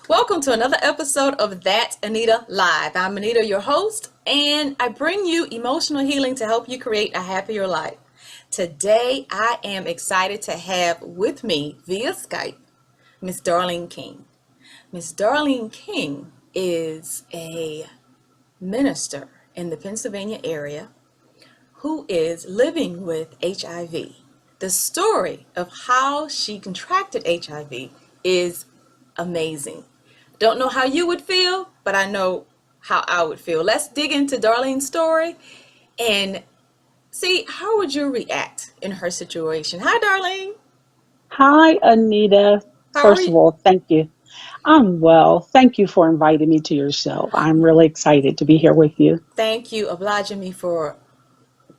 Welcome to another episode of That Anita Live. I'm Anita, your host, and I bring you emotional healing to help you create a happier life. Today, I am excited to have with me via Skype, Miss Darlene King. Miss Darlene King is a minister in the Pennsylvania area who is living with HIV. The story of how she contracted HIV is amazing. Don't know how you would feel, but I know how I would feel. Let's dig into Darlene's story and see how would you react in her situation. Hi, Darlene. Hi, Anita. How are First of you? all, thank you. I'm well. Thank you for inviting me to your show. I'm really excited to be here with you. Thank you, obliging me for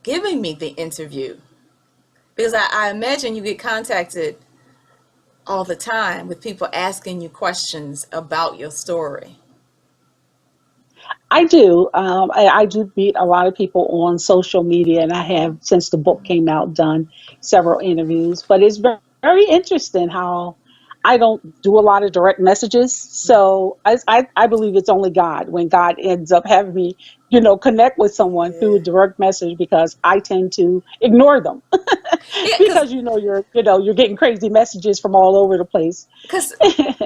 giving me the interview because I imagine you get contacted all the time with people asking you questions about your story. I do. I do meet a lot of people on social media, and I have, since the book came out, done several interviews. But it's very interesting how I don't do a lot of direct messages. So I believe it's only God when God ends up having me, connect with someone through a Yeah. direct message because I tend to ignore them Yeah, because you're getting crazy messages from all over the place. because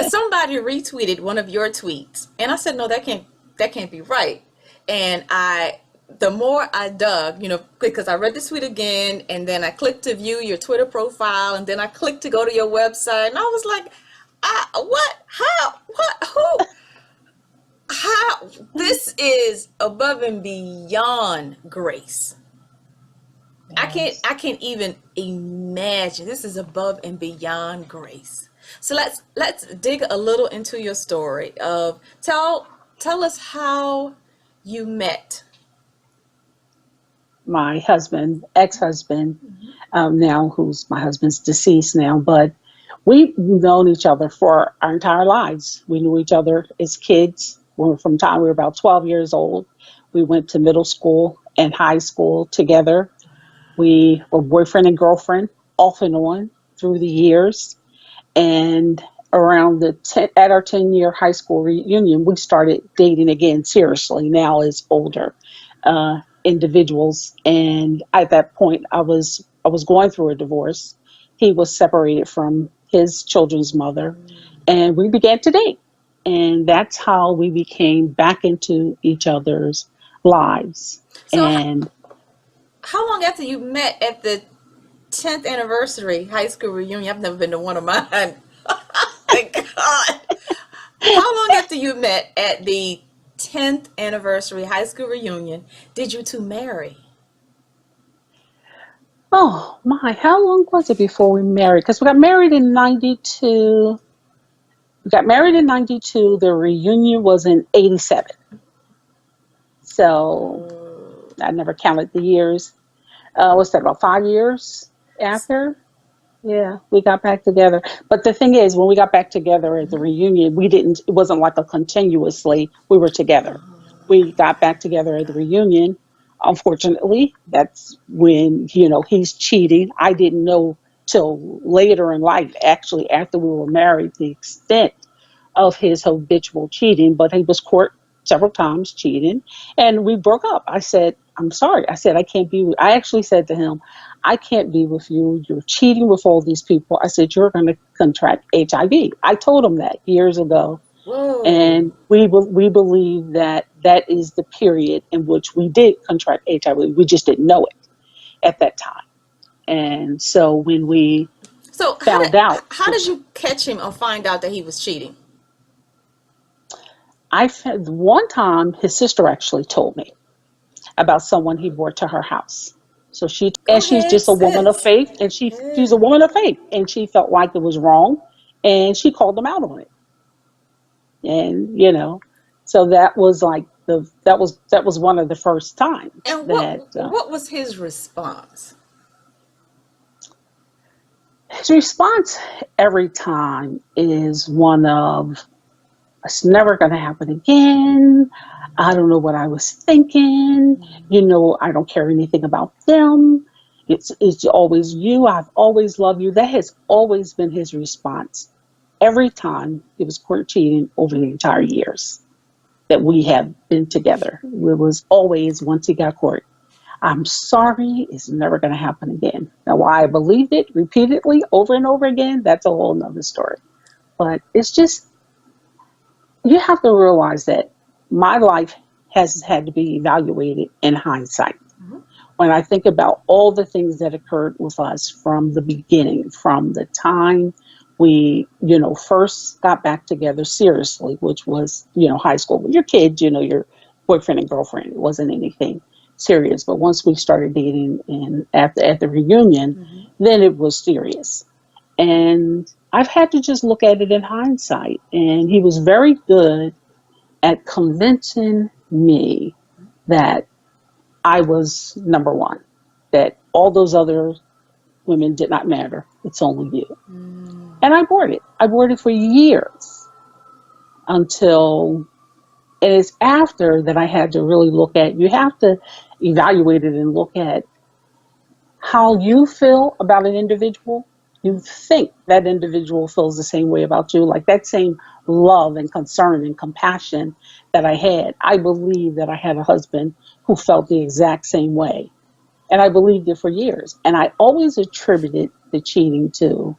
somebody retweeted one of your tweets, and I said, no, that can't be right. And the more I dug, because I read the tweet again, and then I clicked to view your Twitter profile, and then I clicked to go to your website, and I was like, what? How? What? Who? How? This is above and beyond grace. I can't Yes. I can't even imagine. This is above and beyond grace. So let's dig a little into your story of tell us how you met. My husband, ex-husband, now who's my husband's deceased now, but we've known each other for our entire lives. We knew each other as kids from the time we were about 12 years old. We went to middle school and high school together. We were boyfriend and girlfriend off and on through the years. And around at our 10-year high school reunion, we started dating again seriously now as older individuals. And at that point, I was going through a divorce. He was separated from his children's mother, and we began to date. And that's how we became back into each other's lives. So And how long after you met at the 10th anniversary high school reunion? I've never been to one of mine. Thank God. How long after you met at the 10th anniversary high school reunion did you two marry? oh my, how long was it before we married? Because we got married in 92. We got married in 92. The reunion was in 87. So Oh. I never counted the years. What's that, about 5 years after? Yeah, we got back together. But the thing is, when we got back together at the reunion, it wasn't like a continuously, we were together. We got back together at the reunion. Unfortunately, that's when, he's cheating. I didn't know till later in life, actually, after we were married, the extent of his habitual cheating, but he was caught several times cheating, and we broke up. I said, I'm sorry. I said, I can't be with, I actually said to him, I can't be with you. You're cheating with all these people. I said, you're going to contract HIV. I told him that years ago. Whoa. And we believe that that is the period in which we did contract HIV. We just didn't know it at that time. And so when we So found out, how did you catch him or find out that he was cheating? one time his sister actually told me about someone he brought to her house. So Go she's ahead, just a woman of sis. faith, and she's Yeah. a woman of faith, and she felt like it was wrong, and she called them out on it. And so that was like that was one of the first times And what that what was his response? His response every time is one of, it's never going to happen again. I don't know what I was thinking. I don't care anything about them. It's always you. I've always loved you. That has always been his response every time it was court cheating over the entire years that we have been together. It was always, once he got court, I'm sorry, it's never going to happen again. Now, why I believed it repeatedly over and over again, that's a whole nother story. But it's just, you have to realize that my life has had to be evaluated in hindsight. When I think about all the things that occurred with us from the beginning, from the time we, first got back together seriously, which was, high school. When you're kids, your boyfriend and girlfriend, it wasn't anything serious. But once we started dating and at the reunion, then it was serious. And I've had to just look at it in hindsight. And he was very good at convincing me that I was number one, that all those other women did not matter. It's only you. And I bore it. I bore it for years until, and it's after that I had to really look at, you have to evaluate it and look at how you feel about an individual. You think that individual feels the same way about you, like that same love and concern and compassion that I had. I believe that I had a husband who felt the exact same way. And I believed it for years. And I always attributed the cheating to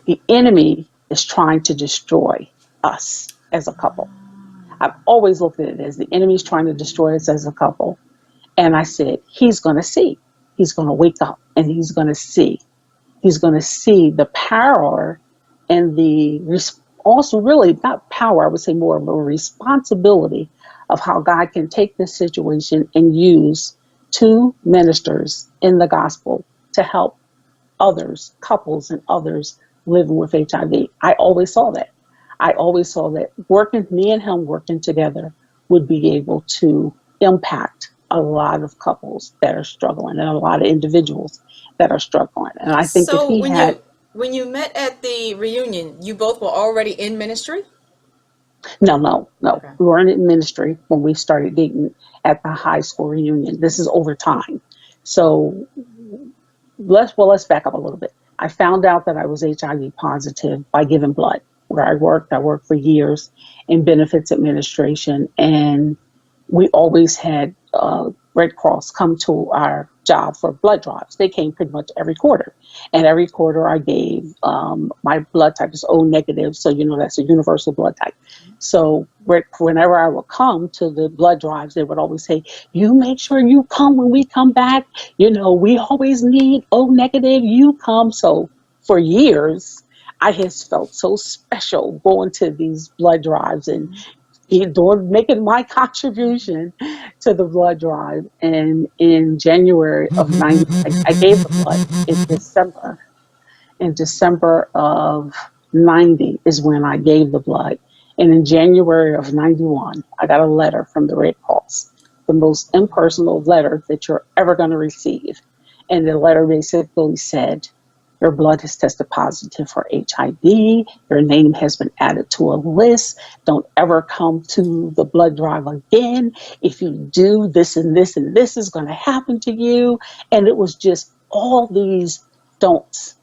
the enemy is trying to destroy us as a couple. I've always looked at it as the enemy is trying to destroy us as a couple. And I said, he's going to see. He's going to wake up and he's going to see. He's going to see the power and also really not power, I would say more of a responsibility of how God can take this situation and use two ministers in the gospel to help others, couples and others living with HIV. I always saw that. I always saw that me and him working together would be able to impact a lot of couples that are struggling and a lot of individuals that are struggling. And I think if So he had, when you met at the reunion, you both were already in ministry? no, Okay. we weren't in ministry when we started dating at the high school reunion. This is over time. So let's back up a little bit. I found out that I was HIV positive by giving blood. Where I worked for years in benefits administration, and we always had Red Cross come to our job for blood drives. They came pretty much every quarter. And every quarter I gave, my blood type is O negative. So, that's a universal blood type. So whenever I would come to the blood drives, they would always say, you make sure you come when we come back. We always need O negative. You come. So for years, I has felt so special going to these blood drives and making my contribution to the blood drive. And in January of 90, I gave the blood in December. In December of 90 is when I gave the blood. And in January of 91, I got a letter from the Red Cross, the most impersonal letter that you're ever going to receive. And the letter basically said, your blood has tested positive for HIV. Your name has been added to a list. Don't ever come to the blood drive again. If you do, this and this and this is going to happen to you. And it was just all these don'ts.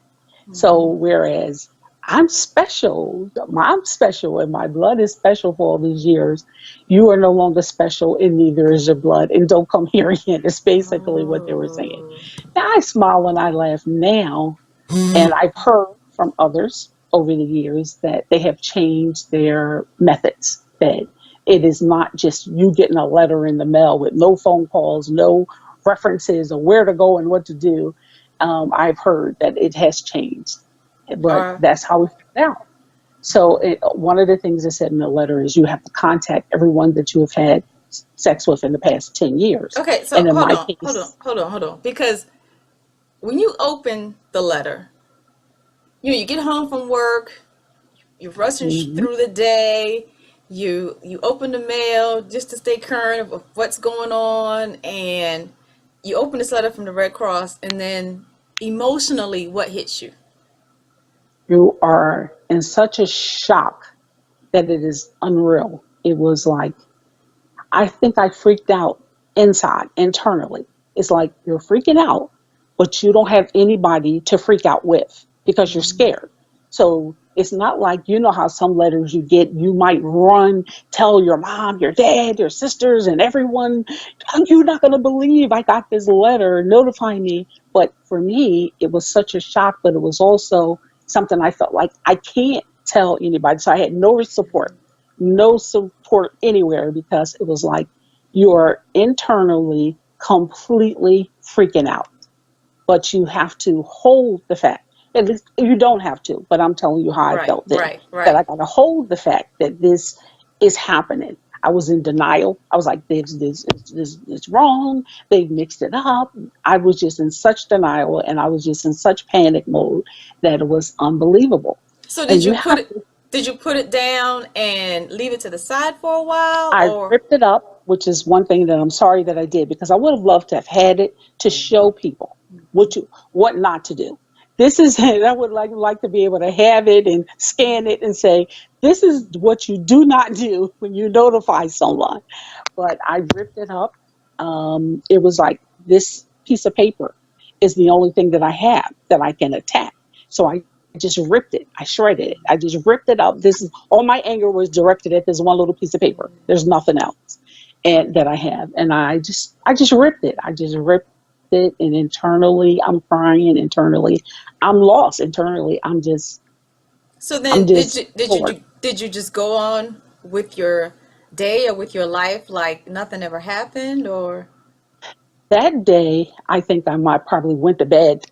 So whereas I'm special and my blood is special for all these years, you are no longer special and neither is your blood. And don't come here again. It's basically what they were saying. Now I smile and I laugh now. And I've heard from others over the years that they have changed their methods, that it is not just you getting a letter in the mail with no phone calls, no references of where to go and what to do. I've heard that it has changed, but that's how we found out. So one of the things I said in the letter is you have to contact everyone that you have had sex with in the past 10 years. Okay, so And in hold my on, case, hold on. Because when you open the letter, you get home from work, you're rushing mhm. through the day, you open the mail just to stay current of what's going on, and you open this letter from the Red Cross, and then emotionally, what hits you? You are in such a shock that it is unreal. It was like, I think I freaked out inside, internally. It's like you're freaking out, but you don't have anybody to freak out with because you're scared. So it's not like, you know, how some letters you get, you might run, tell your mom, your dad, your sisters, and everyone, "Oh, you're not going to believe I got this letter notifying me." But for me, it was such a shock, but it was also something I felt like I can't tell anybody. So I had no support anywhere, because it was like you're internally completely freaking out. But you have to hold the fact, at least you don't have to, but I'm telling you how I Right, felt then, right, that right. I got to hold the fact that this is happening. I was in denial. I was like, this is wrong. They mixed it up. I was just in such denial, and I was just in such panic mode that it was unbelievable. So And you have did you put it down and leave it to the side for a while, I or ripped it up, which is one thing that I'm sorry that I did, because I would have loved to have had it to show people what not to do. This is I would like to be able to have it and scan it and say, this is what you do not do when you notify someone. But I ripped it up. It was like, this piece of paper is the only thing that I have that I can attack. So I just ripped it. I shredded it. I just ripped it up. This is all my anger was directed at this one little piece of paper. There's nothing else, and that I have. And I just ripped it. I just ripped it, and internally I'm crying. Internally, I'm lost. Internally, so I'm then just floored. did you just go on with your day or with your life like nothing ever happened, or That day, I think I might probably went to bed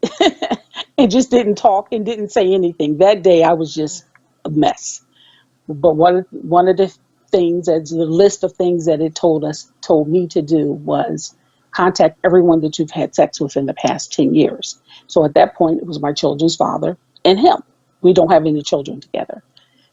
and just didn't talk and didn't say anything. That day, I was just a mess. But one of the things, as the list of things that it told me to do, was contact everyone that you've had sex with in the past 10 years. So at that point, it was my children's father and him. We don't have any children together.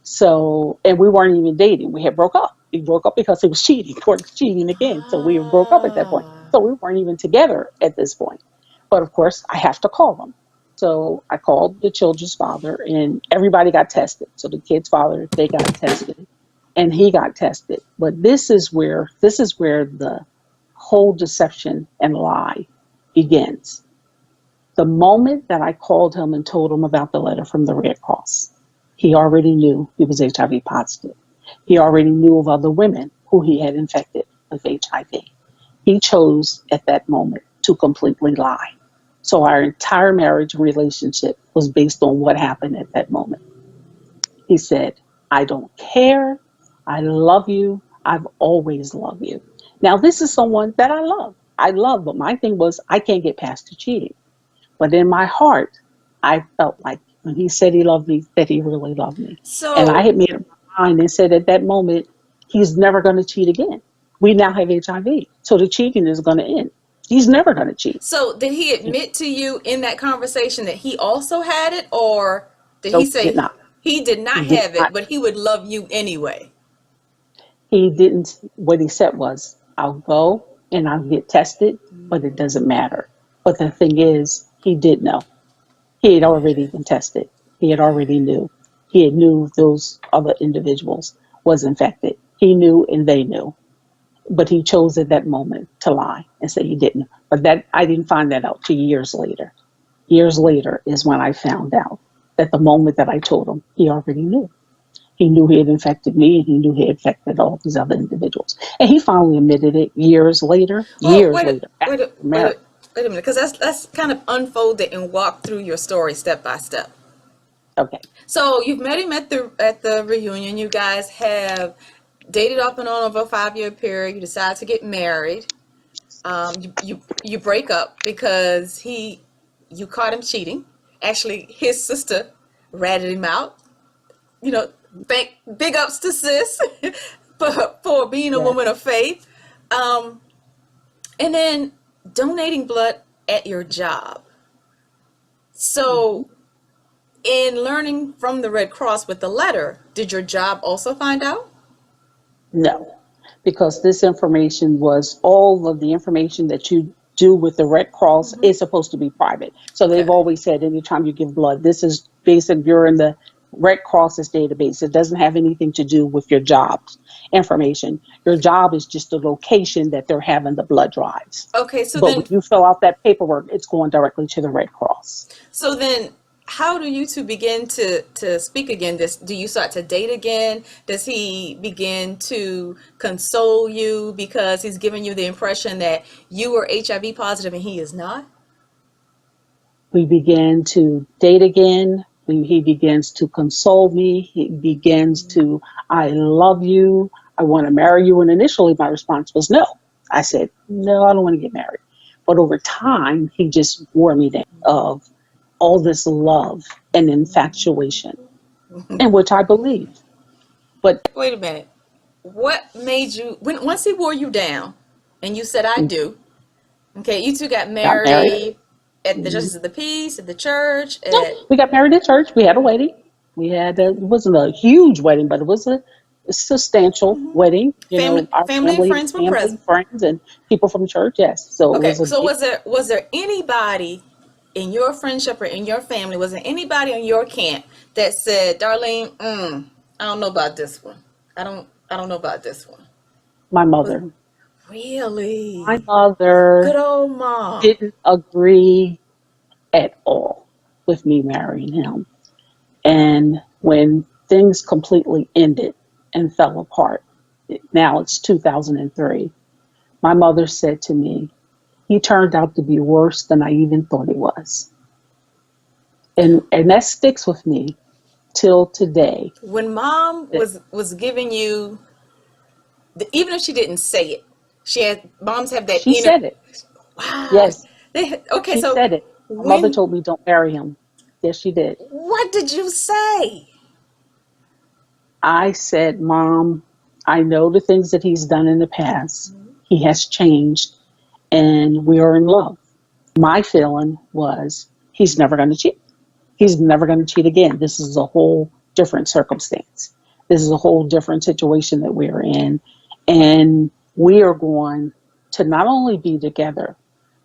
So, and we weren't even dating. We had broke up. We broke up because he was cheating, towards cheating again. So we broke up at that point. ah, So we weren't even together at this point. But of course, I have to call them. So I called the children's father, and everybody got tested. So the kid's father, they got tested, and he got tested. But this is where the whole deception and lie begins. The moment that I called him and told him about the letter from the Red Cross, he already knew he was HIV positive. He already knew of other women who he had infected with HIV. He chose at that moment to completely lie. So our entire marriage relationship was based on what happened at that moment. He said, I don't care. I love you. I've always loved you. Now, this is someone that I love. I love, but my thing was, I can't get past the cheating. But in my heart, I felt like when he said he loved me, that he really loved me. And I so had made up my mind and said at that moment, he's never going to cheat again. We now have HIV. So the cheating is going to end. He's never going to cheat. so did he admit to you in that conversation that he also had it, or did he Nope, did say not. he did He not did have it not. but he would love you anyway? He didn't. What he said was, I'll go and I'll get tested, but it doesn't matter. But the thing is, he did know. He had already been tested. He had already knew. He had knew those other individuals was infected. He knew and they knew. But he chose at that moment to lie and say he didn't. But that I didn't find that out till years later. Years later is when I found out that the moment that I told him, he already knew. He knew he had infected me, and he knew he had infected all these other individuals. And he finally admitted it Well, years later, after marriage. wait a minute, because let's kind of unfold it and walk through your story step by step. Okay. So you've met him at the reunion. You guys have dated off and on over a 5 year period. You decide to get married. You break up because you caught him cheating. Actually, his sister ratted him out. You know, thank big ups to sis for being a Yes. woman of faith. Um, and then donating blood at your job. Mhm. So in learning from the Red Cross with the letter, did your job also find out? No, because this information was all of the information that you do with the Red Cross is supposed to be private. So they've Okay. always said anytime you give blood, this is basic, you're in the Red Cross's database. It doesn't have anything to do with your job's information. Your job is just the location that they're having the blood drives. Okay, so But when then you fill out that paperwork, it's going directly to the Red Cross. so then how do you two begin to speak again? Do you start to date again? Does he begin to console you because he's giving you the impression that you are HIV positive and he is not? We began to date again. He begins to console me. He begins to, I love you. I want to marry you. And initially my response was no. I said, no, I don't want to get married. But over time, he just wore me down of all this love and infatuation, in which I believed. But Wait a minute. What made you when once he wore you down and you said I do? Okay, you two got got married. married at the Mhm. Justice of the Peace, at the church, No, at we got married at church. We had a wedding. It wasn't a huge wedding, but it was a substantial wedding. Our family and friends were family, present. friends, and people from church. Yes, so it Okay, was a so big. was there anybody in your friendship or in your family, was there anybody on your camp that said, Darlene, I don't know about this one. I don't know about this one. My Was mother. My really good mother old mom. didn't agree at all with me marrying him. And when things completely ended and fell apart, now it's 2003, my mother said to me, he turned out to be worse than I even thought he was. And that sticks with me till today. When mom That was giving you, even if she didn't say it, she had moms have that she inner. said it. Wow. Yes, Okay, she so said it. My mother when told me don't marry him. Yes, she did. what did you say? I said, Mom, I know the things that he's done in the past. He has changed and we are in love. My feeling was he's never going to cheat. He's never going to cheat again. This is a whole different circumstance. This is a whole different situation that we're in. And we are going to not only be together,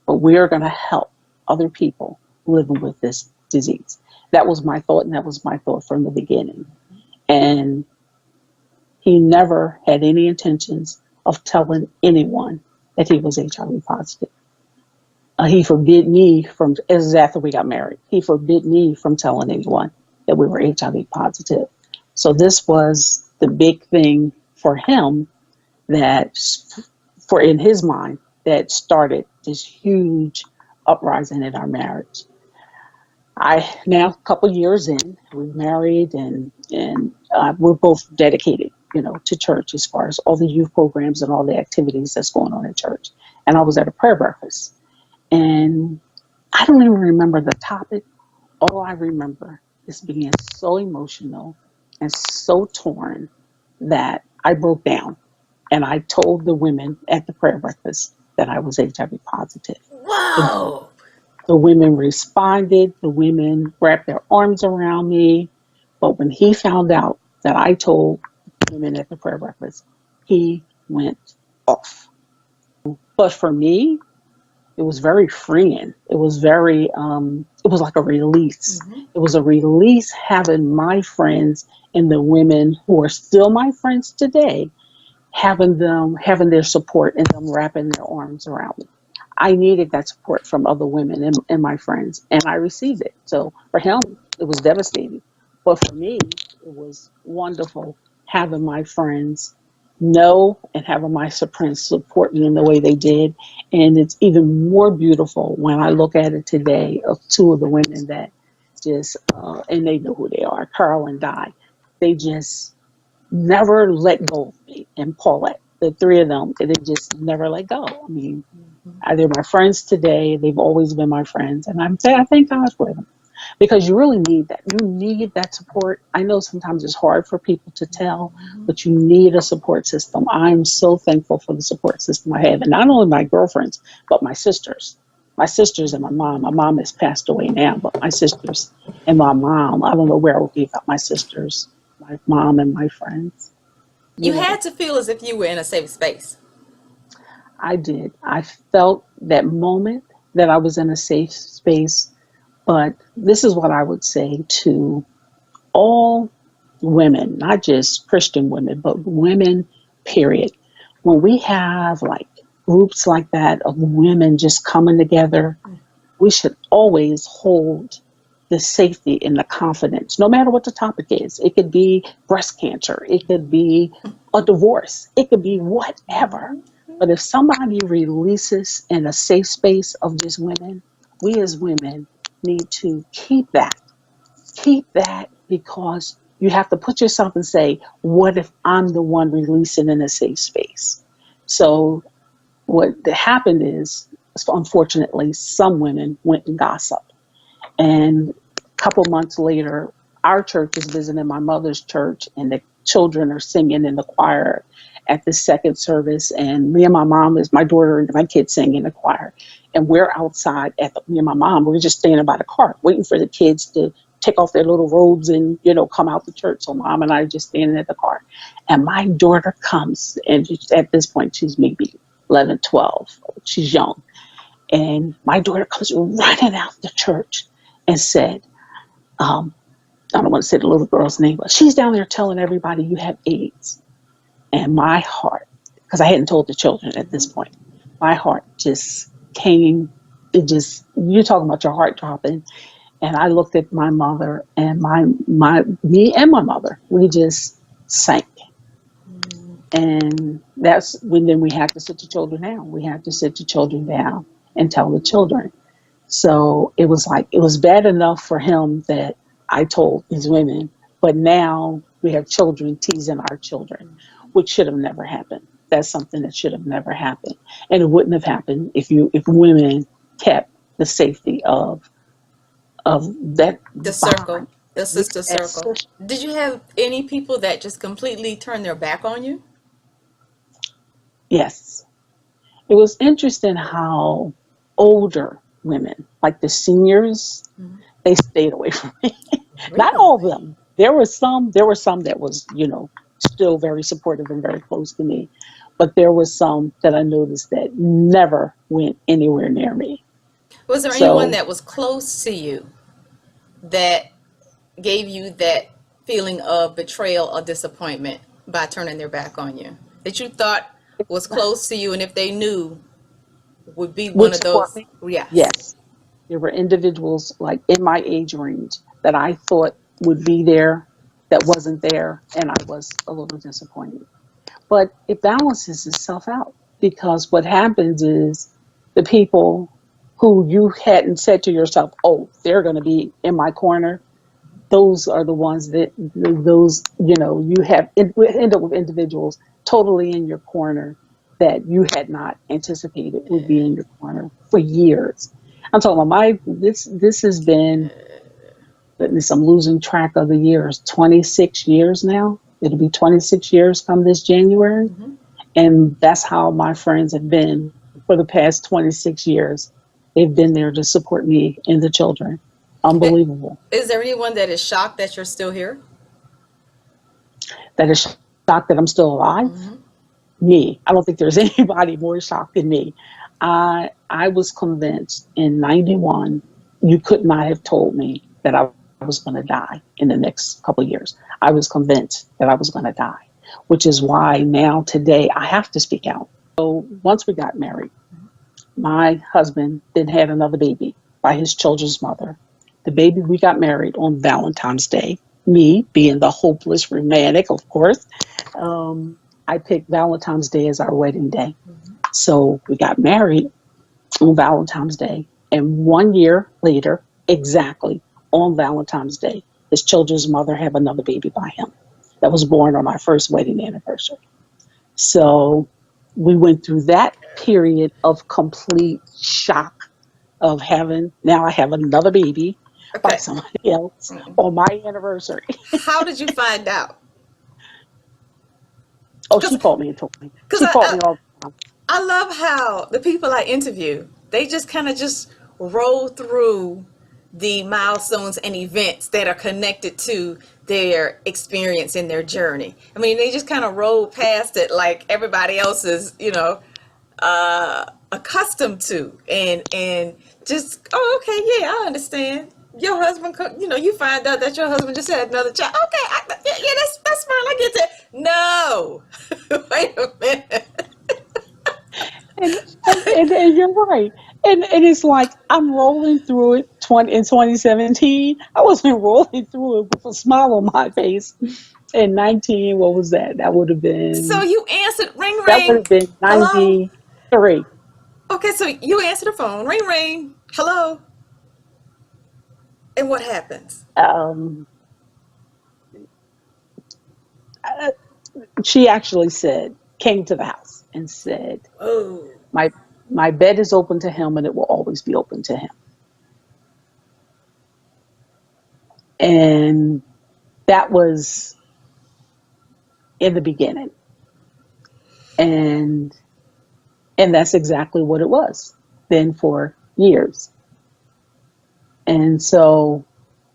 but we are going to help other people living with this disease. That was my thought, and that was my thought from the beginning. And he never had any intentions of telling anyone that he was HIV positive. He forbid me from, this is after we got married, he forbid me from telling anyone that we were HIV positive. So this was the big thing for him that, for in his mind, that started this huge uprising in our marriage. I now a couple years in, we're married, and we're both dedicated, to church as far as all the youth programs and all the activities that's going on in church. And I was at a prayer breakfast, and I don't even remember the topic. All I remember is being so emotional and so torn that I broke down, and I told the women at the prayer breakfast that I was HIV positive. The Whoa. The women responded, the women wrapped their arms around me. But when he found out that I told women at the prayer breakfast, he went off. But for me, it was very freeing. It was like a release. It was a release having my friends and the women who are still my friends today, having their support and them wrapping their arms around me. I needed that support from other women and my friends, and I received it. So for him, it was devastating. But for me, it was wonderful having my friends know and having my friends support me in the way they did. And it's even more beautiful when I look at it today of two of the women that and they know who they are, Carl and Di. They just never let go of me, and Paulette. The three of them, they just never let go. I mean, they're my friends today. They've always been my friends, and I thank God for them because you really need that. You need that support. I know sometimes it's hard for people to tell, but you need a support system. I'm so thankful for the support system I have, and not only my girlfriends, but my sisters. My sisters and my mom. My mom has passed away now, but my sisters and my mom. I don't know where I would be without my sisters, my mom, and my friends. You You know, had to feel as if you were in a safe space. I did. I felt that moment that I was in a safe space But this is what I would say to all women, not just Christian women, but women, period. When we have like groups like that of women just coming together, we should always hold the safety and the confidence, no matter what the topic is. It could be breast cancer, it could be a divorce, it could be whatever. But if somebody releases in a safe space of just women, we as women need to keep that because you have to put yourself and say, what if I'm the one releasing in a safe space? So what happened is, unfortunately, some women went and gossiped. And a couple months later, our church is visiting my mother's church, and the children are singing in the choir at the second service. And me and my mom, is my daughter and my kids, sing in the choir. And we're outside me and my mom, we're just standing by the car, waiting for the kids to take off their little robes and, come out the church. So mom and I are just standing at the car. And my daughter comes, and at this point, she's maybe 11, 12. She's young. And my daughter comes running out the church and said, I don't want to say the little girl's name, but she's down there telling everybody you have AIDS. And my heart, because I hadn't told the children at this point, my heart just came, you're talking about your heart dropping. And I looked at my mother, and me and my mother, we just sank. And that's when then we had to sit the children down. We had to sit the children down and tell the children. So it was bad enough for him that I told these women, but now we have children teasing our children, which should have never happened. That's something that should have never happened. And it wouldn't have happened if women kept the safety of that The bond. circle, the sister circle. Did you have any people that just completely turned their back on you? Yes. It was interesting how older women, like the seniors, they stayed away from me. Not all of Really? them. There were some that was, still very supportive and very close to me. But there was some that I noticed that never went anywhere near me. Was there anyone So that was close to you that gave you that feeling of betrayal or disappointment by turning their back on you? That you thought was close to you, and if they knew, would be one would of support those. me? Yes. Yes. There were individuals like in my age range that I thought would be there that wasn't there, and I was a little disappointed. But it balances itself out because what happens is the people who you hadn't said to yourself, oh, they're going to be in my corner, those are the ones that you have end up with individuals totally in your corner that you had not anticipated would be in your corner for years. I'm talking about this has been, goodness, I'm losing track of the years, 26 years now. It'll be 26 years come this January. And that's how my friends have been for the past 26 years. They've been there to support me and the children. Unbelievable. Is there anyone that is shocked that you're still here? That is shocked that I'm still alive. Me. I don't think there's anybody more shocked than me. I was convinced in 91, you could not have told me that I was going to die in the next couple of years. I was convinced that I was going to die, which is why now today I have to speak out. So once we got married, my husband then had another baby by his children's mother. The baby, we got married on Valentine's Day. Me being the hopeless romantic, of course, I picked Valentine's Day as our wedding day. So we got married on Valentine's Day. And 1 year later, exactly on Valentine's Day, his children's mother had another baby by him that was born on my first wedding anniversary. So we went through that period of complete shock of having, now I have another baby by Okay. somebody else on my anniversary. How did you find out? Oh, Because she called me and told me. because She called me all the time. I love how the people I interview, they just kind of just roll through the milestones and events that are connected to their experience in their journey. I mean, they just kind of roll past it like everybody else is, accustomed to, and just, oh, okay, yeah, I understand. your husband, you find out that your husband just had another child. Okay, yeah, that's fine. I get that. No, wait a minute. And you're right. And it's like I'm rolling through it 2017. I wasn't rolling through it with a smile on my face. In 19, what was that? So you answered, ring That would ring. have been Hello. 93. Okay, so you answer the phone, ring ring. Hello. And what happens? Um, uh, she actually came to the house and said, Oh, my my bed is open to him and it will always be open to him. And that was in the beginning. And that's exactly what it was then for years. And so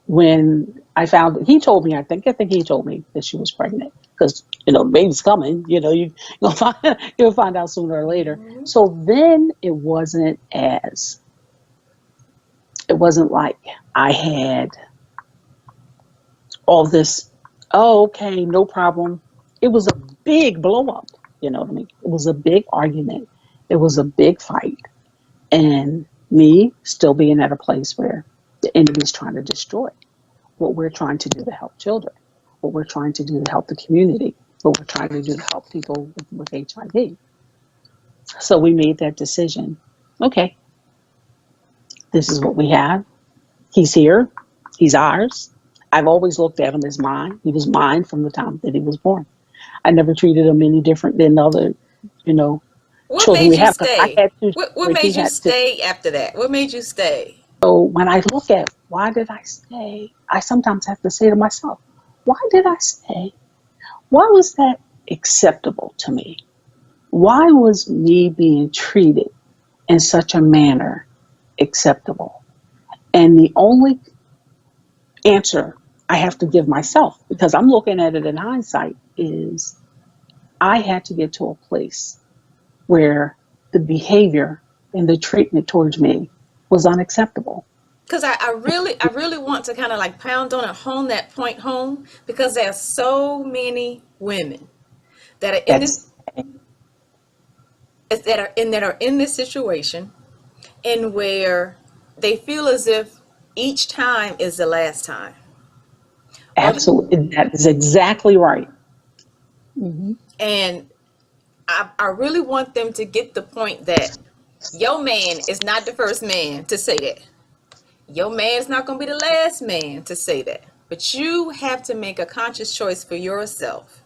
when I found, he told me, I think he told me that she was pregnant because, the baby's coming, you'll find out sooner or later. So then it wasn't like I had all this, oh, okay, no problem. It was a big blow up. You know what I mean? It was a big argument. It was a big fight. And me still being at a place where the enemy's trying to destroy what we're trying to do to help children, what we're trying to do to help the community, what we're trying to do to help people with HIV. So we made that decision. Okay, this is what we have. He's here. He's ours. I've always looked at him as mine. He was mine from the time that he was born. I never treated him any different than other, you know, what children made we you have. Because I stay? had two What children. He made you had two. stay after that? What made you stay? So when I look at why did I stay, I sometimes have to say to myself, why did I stay? Why was that acceptable to me? Why was me being treated in such a manner acceptable? And the only answer I have to give myself, because I'm looking at it in hindsight, is I had to get to a place where the behavior and the treatment towards me was unacceptable. Because I really want to kind of like pound on and hone that point home because there are so many women that are in this That's that are in this situation and where they feel as if each time is the last time. Or absolutely, that is exactly right. Hmm. and I really want them to get the point that your man is not the first man to say that. Your man's not going to be the last man to say that. But you have to make a conscious choice for yourself.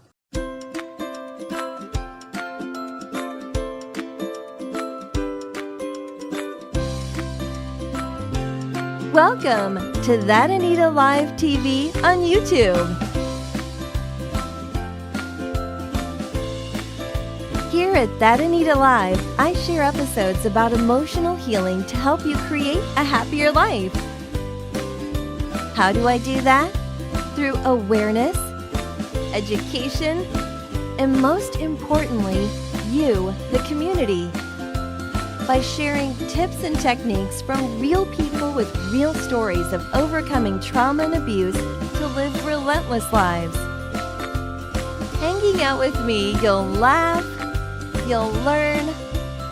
Welcome to That Anita Live TV on YouTube. Here at That Anita Live, I share episodes about emotional healing to help you create a happier life. How do I do that? Through awareness, education, and most importantly, you, the community. By sharing tips and techniques from real people with real stories of overcoming trauma and abuse to live relentless lives. Hanging out with me, you'll laugh, you'll learn,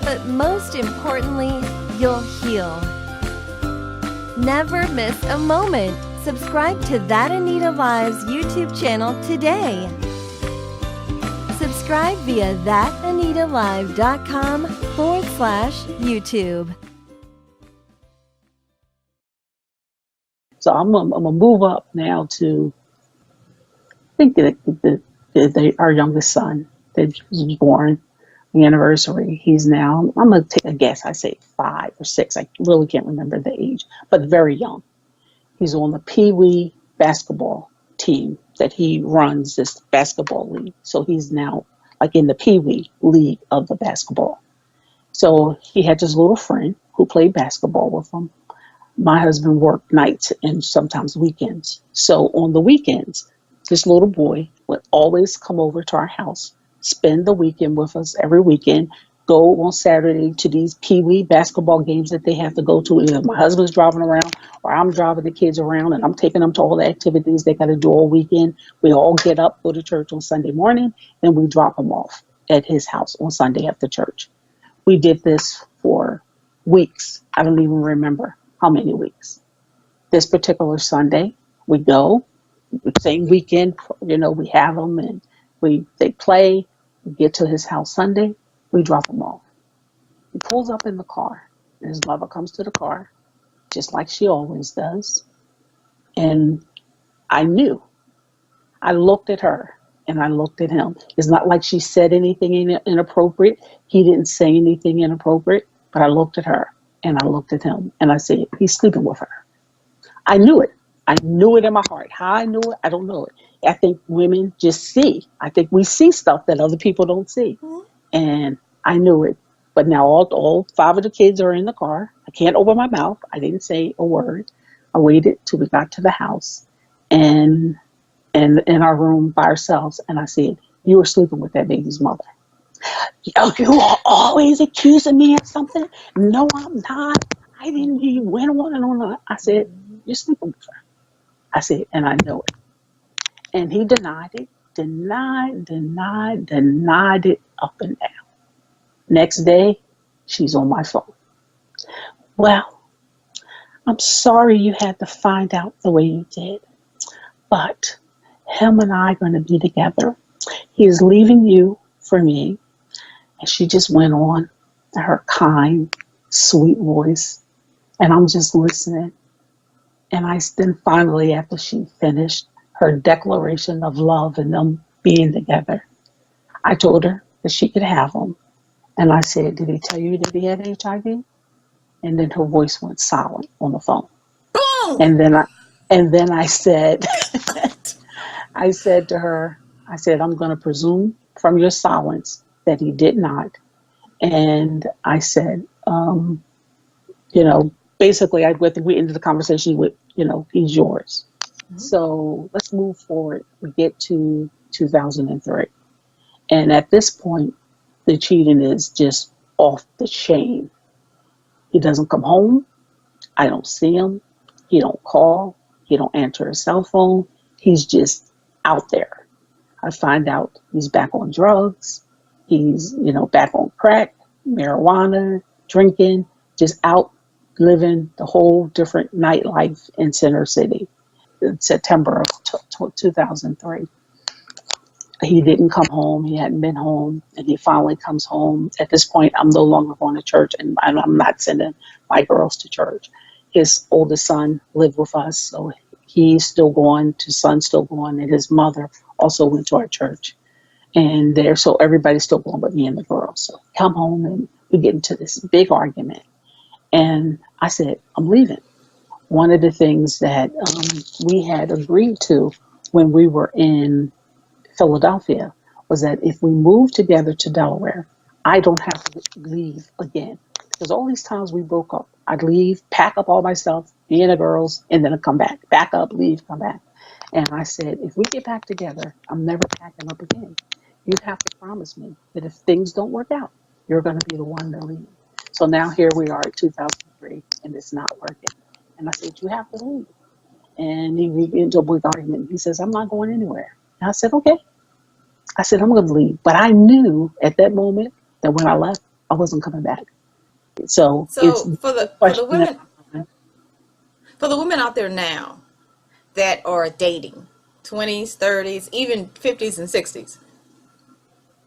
but most importantly, you'll heal. Never miss a moment. Subscribe to That Anita Live's YouTube channel today. Subscribe via thatanitalive.com/YouTube. So I'm gonna move up now to, I think that our youngest son that was born, the anniversary. He's now, I'm gonna take a guess. I say 5 or 6. I really can't remember the age, but very young. He's on the Pee Wee basketball team that he runs, this basketball league. So he's now like in the Pee Wee league of the basketball. So he had this little friend who played basketball with him. My husband worked nights and sometimes weekends. So on the weekends, this little boy would always come over to our house, spend the weekend with us every weekend. go on Saturday to these Pee Wee basketball games that they have to go to. Either my husband's driving around or I'm driving the kids around and I'm taking them to all the activities they got to do all weekend. We all get up, go to church on Sunday morning, and we drop them off at his house on Sunday after church. We did this for weeks. I don't even remember how many weeks. This particular Sunday, we go, same weekend, we have them and they play. We get to his house Sunday, we drop him off. He pulls up in the car, and his mother comes to the car, just like she always does. And I knew. I looked at her, and I looked at him. It's not like she said anything inappropriate. He didn't say anything inappropriate, but I looked at her, and I looked at him, and I said, he's sleeping with her. I knew it. I knew it in my heart. How I knew it, I don't know it. I think women just see. I think we see stuff that other people don't see. And I knew it. But now all 5 of the kids are in the car. I can't open my mouth. I didn't say a word. I waited till we got to the house and in our room by ourselves. And I said, you were sleeping with that baby's mother. Oh, you are always accusing me of something? No, I'm not. I didn't. You went on and on. I said, you're sleeping with her. I said, and I know it. And he denied it, denied it up and down. Next day, she's on my phone. Well, I'm sorry you had to find out the way you did, but him and I are going to be together. He is leaving you for me. And she just went on to her kind, sweet voice. And I'm just listening. And then finally, after she finished her declaration of love and them being together, I told her that she could have him. And I said, did he tell you that he had HIV? And then her voice went silent on the phone. Boom! And then I said, I said to her, I'm going to presume from your silence that he did not. And I said, basically, we ended the conversation with, he's yours. Mm-hmm. So let's move forward. We get to 2003. And at this point, the cheating is just off the chain. He doesn't come home. I don't see him. He don't call. He don't answer his cell phone. He's just out there. I find out he's back on drugs. He's, back on crack, marijuana, drinking, just out living the whole different nightlife in Center City. In September of 2003. He didn't come home. He hadn't been home. And he finally comes home. At this point, I'm no longer going to church, and I'm not sending my girls to church. His oldest son lived with us, so he's still going, his son's still going, and his mother also went to our church. And so everybody's still going but me and the girls. So come home, and we get into this big argument. And I said, I'm leaving. One of the things that we had agreed to when we were in Philadelphia was that if we moved together to Delaware, I don't have to leave again. Because all these times we broke up, I'd leave, pack up all my stuff, me and the girls, and then I'd come back. Back up, leave, come back. And I said, if we get back together, I'm never packing up again. You have to promise me that if things don't work out, you're going to be the one to leave. So now here we are at 2003, and it's not working. And I said, you have to leave. And we get into a big argument. He says, I'm not going anywhere. And I said, okay. I said, I'm going to leave. But I knew at that moment that when I left, I wasn't coming back. So it's for the women out there now that are dating, 20s, 30s, even 50s and 60s.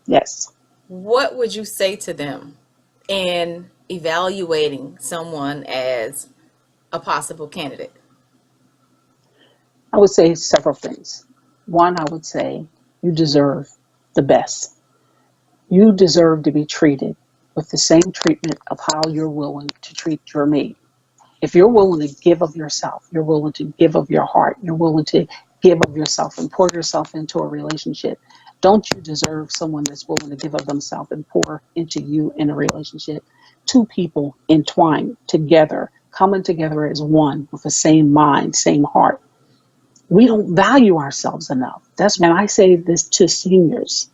Yes. What would you say to them in evaluating someone as a possible candidate? I would say several things. One, I would say you deserve the best. You deserve to be treated with the same treatment of how you're willing to treat your mate. If you're willing to give of yourself, you're willing to give of your heart, you're willing to give of yourself and pour yourself into a relationship, don't you deserve someone that's willing to give of themselves and pour into you in a relationship? Two people entwined together, coming together as one with the same mind, same heart. We don't value ourselves enough. That's when I say this to seniors.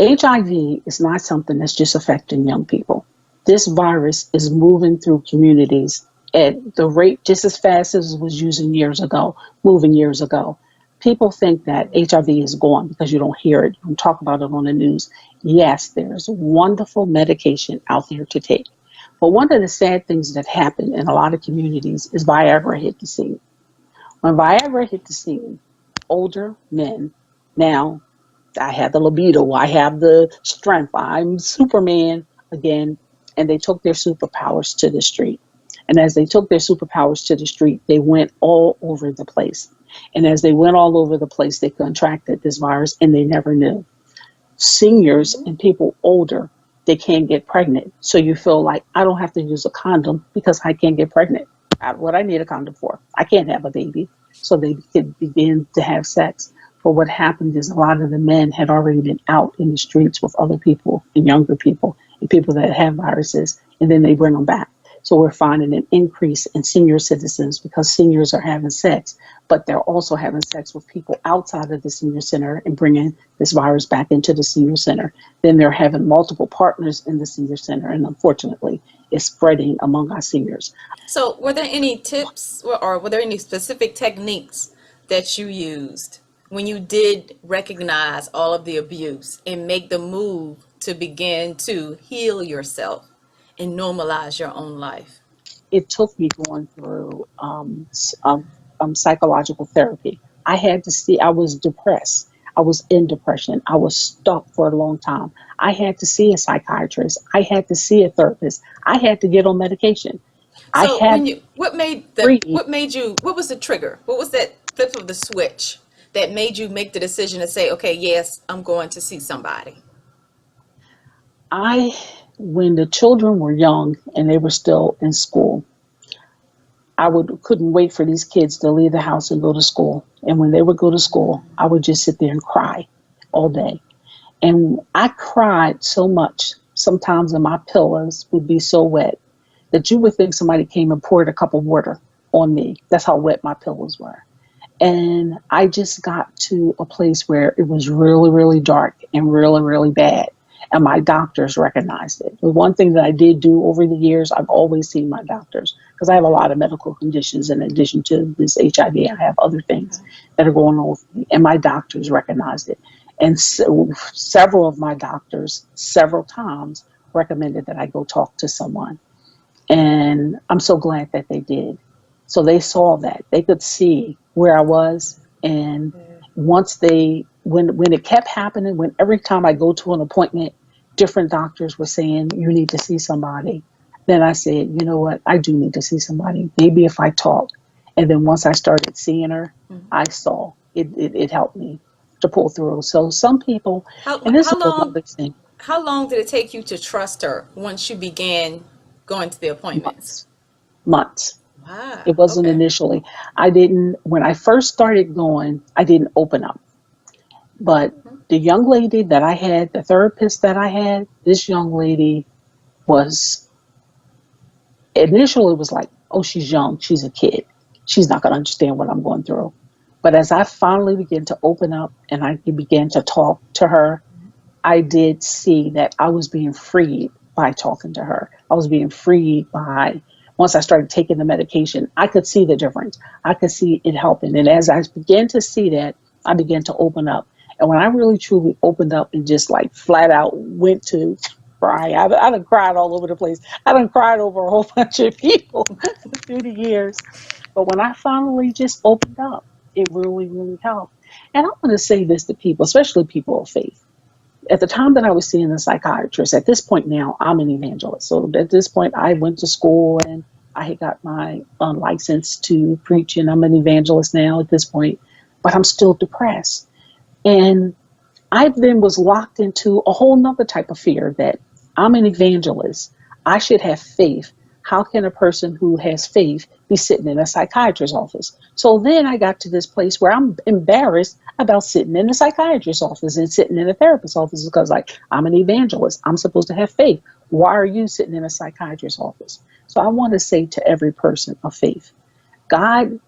HIV is not something that's just affecting young people. This virus is moving through communities at the rate just as fast as it was moving years ago. People think that HIV is gone because you don't hear it, you don't talk about it on the news. Yes, there's wonderful medication out there to take. But one of the sad things that happened in a lot of communities is Viagra hit the scene. When Viagra hit the scene, older men, now I have the libido, I have the strength, I'm Superman again, and they took their superpowers to the street. And as they took their superpowers to the street, they went all over the place. And as they went all over the place, they contracted this virus and they never knew. Seniors and people older, they can't get pregnant. So you feel like I don't have to use a condom because I can't get pregnant. What I need a condom for? I can't have a baby. So they could begin to have sex. But what happened is a lot of the men had already been out in the streets with other people and younger people and people that have viruses, and then they bring them back. So we're finding an increase in senior citizens because seniors are having sex, but they're also having sex with people outside of the senior center and bringing this virus back into the senior center. Then they're having multiple partners in the senior center, and unfortunately, it's spreading among our seniors. So, were there any tips or were there any specific techniques that you used when you did recognize all of the abuse and make the move to begin to heal yourself and normalize your own life? It took me going through psychological therapy. I had to see, I was depressed. I was in depression. I was stuck for a long time. I had to see a psychiatrist. I had to see a therapist. I had to get on medication. So I had what made you, what was the trigger? What was that flip of the switch that made you make the decision to say, okay, yes, I'm going to see somebody? When the children were young and they were still in school, couldn't wait for these kids to leave the house and go to school. And when they would go to school, I would just sit there and cry all day. And I cried so much, sometimes my pillows would be so wet that you would think somebody came and poured a cup of water on me. That's how wet my pillows were. And I just got to a place where it was really, really dark and really, really bad. And my doctors recognized it. The one thing that I did do over the years, I've always seen my doctors because I have a lot of medical conditions. In addition to this HIV, I have other things that are going on with me. And my doctors recognized it. And so, several of my doctors, several times, recommended that I go talk to someone. And I'm so glad that they did. So they saw that. They could see where I was. And once when it kept happening, when every time I go to an appointment, different doctors were saying, you need to see somebody. Then I said, you know what? I do need to see somebody. Maybe if I talk. And then once I started seeing her, I saw it helped me to pull through. So some people, and this is another thing. How long did it take you to trust her once you began going to the appointments? Months. Wow. It wasn't initially. When I first started going, I didn't open up. But the young lady that I had, the therapist that I had, this young lady initially was like, oh, she's young, she's a kid. She's not going to understand what I'm going through. But as I finally began to open up and I began to talk to her, I did see that I was being freed by talking to her. I was being freed once I started taking the medication, I could see the difference. I could see it helping. And as I began to see that, I began to open up. And when I really truly opened up and just like flat out went to cry, I done cried all over the place. I done cried over a whole bunch of people through the years. But when I finally just opened up, it really, really helped. And I want to say this to people, especially people of faith. At the time that I was seeing the psychiatrist, at this point now, I'm an evangelist. So at this point, I went to school and I had got my license to preach, and I'm an evangelist now at this point, but I'm still depressed. And I then was locked into a whole nother type of fear that I'm an evangelist. I should have faith. How can a person who has faith be sitting in a psychiatrist's office? So then I got to this place where I'm embarrassed about sitting in a psychiatrist's office and sitting in a therapist's office because, like, I'm an evangelist. I'm supposed to have faith. Why are you sitting in a psychiatrist's office? So I want to say to every person of faith, God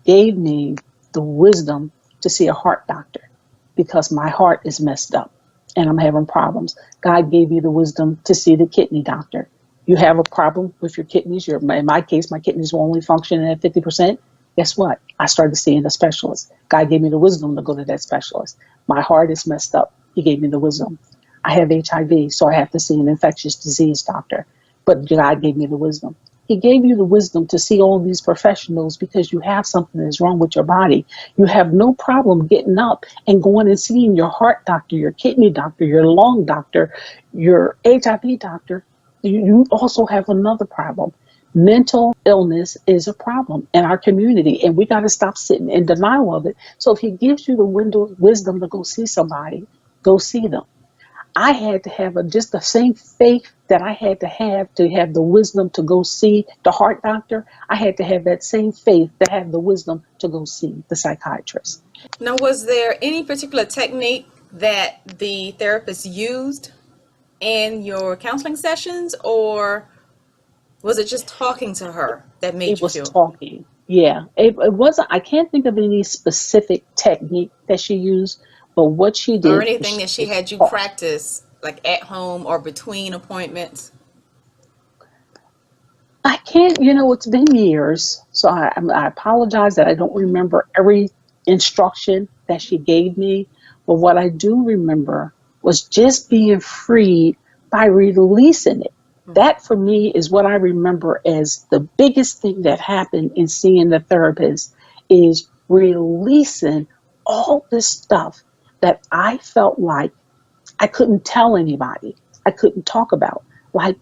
gave me the wisdom to see a heart doctor because my heart is messed up. and I'm having problems. God gave you the wisdom to see the kidney doctor. You have a problem with your kidneys. In my case, my kidneys were only functioning at 50%. Guess what? I started seeing a specialist. God gave me the wisdom to go to that specialist. My heart is messed up. He gave me the wisdom. I have HIV, so I have to see an infectious disease doctor. But God gave me the wisdom. He gave you the wisdom to see all these professionals because you have something that's wrong with your body. You have no problem getting up and going and seeing your heart doctor, your kidney doctor, your lung doctor, your HIV doctor. You also have another problem. Mental illness is a problem in our community, and we got to stop sitting in denial of it. So if he gives you the wisdom to go see somebody, go see them. I had to have just the same faith that I had to have the wisdom to go see the heart doctor. I had to have that same faith to have the wisdom to go see the psychiatrist. Now, was there any particular technique that the therapist used in your counseling sessions, or was it just talking to her that made It you was feel, talking. Yeah, it wasn't, I can't think of any specific technique that she used, but what she or did is anything she that she just had you talked. practice, like at home or between appointments? I can't, it's been years, so I apologize that I don't Mhm. remember every instruction that she gave me. But what I do remember was just being freed by releasing it. That for me is what I remember as the biggest thing that happened in seeing the therapist is releasing all this stuff that I felt like I couldn't tell anybody. I couldn't talk about. Like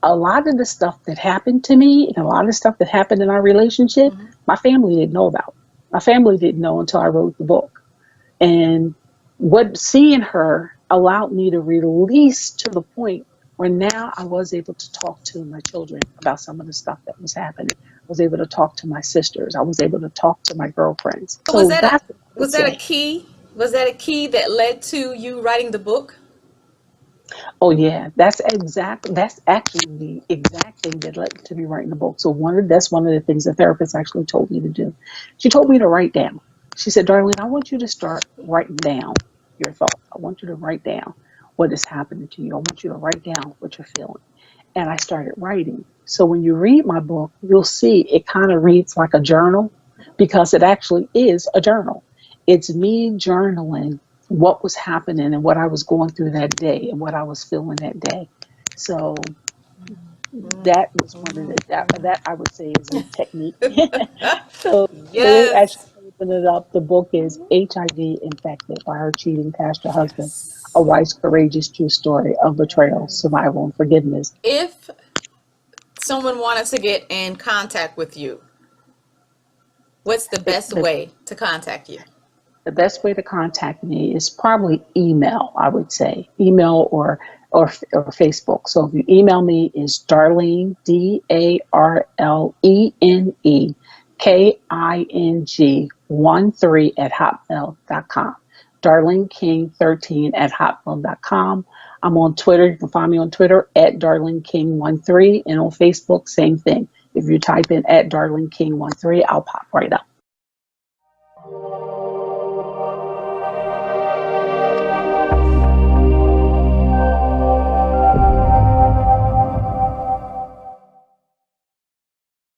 a lot of the stuff that happened to me and a lot of stuff that happened in our relationship, Mhm. my family didn't know about. My family didn't know until I wrote the book. And what seeing her allowed me to release to the point where now I was able to talk to my children about some of the stuff that was happening. I was able to talk to my sisters. I was able to talk to my girlfriends. So was So that that's what I would was that a say. key? Was that a key that led to you writing the book? Oh yeah, that's actually the exact thing that led to me writing the book. So that's one of the things the therapist actually told me to do. She told me to write down. She said, Darlene, I want you to start writing down your thoughts. I want you to write down what is happening to you. I want you to write down what you're feeling. And I started writing. So when you read my book, you'll see it kind of reads like a journal because it actually is a journal. It's me journaling what was happening and what I was going through that day and what I was feeling that day. So that was one of that I would say is a technique. So to Yes. actually open it up, the book is HIV Infected by Her Cheating Pastor Husband, a Yes. wife's courageous true story of betrayal, survival, and forgiveness. If someone wanted to get in contact with you, what's the It, best the, way to contact you? the best way to contact me is probably email, I would say. Email or Facebook. So if you email me is Darlene, DarleneKing13 at hotmail.com. Darlene King 13 at hotmail.com. I'm on Twitter. You can find me on Twitter at Darlene King 13, and on Facebook, same thing. If you type in at Darlene King 13, I'll pop right up.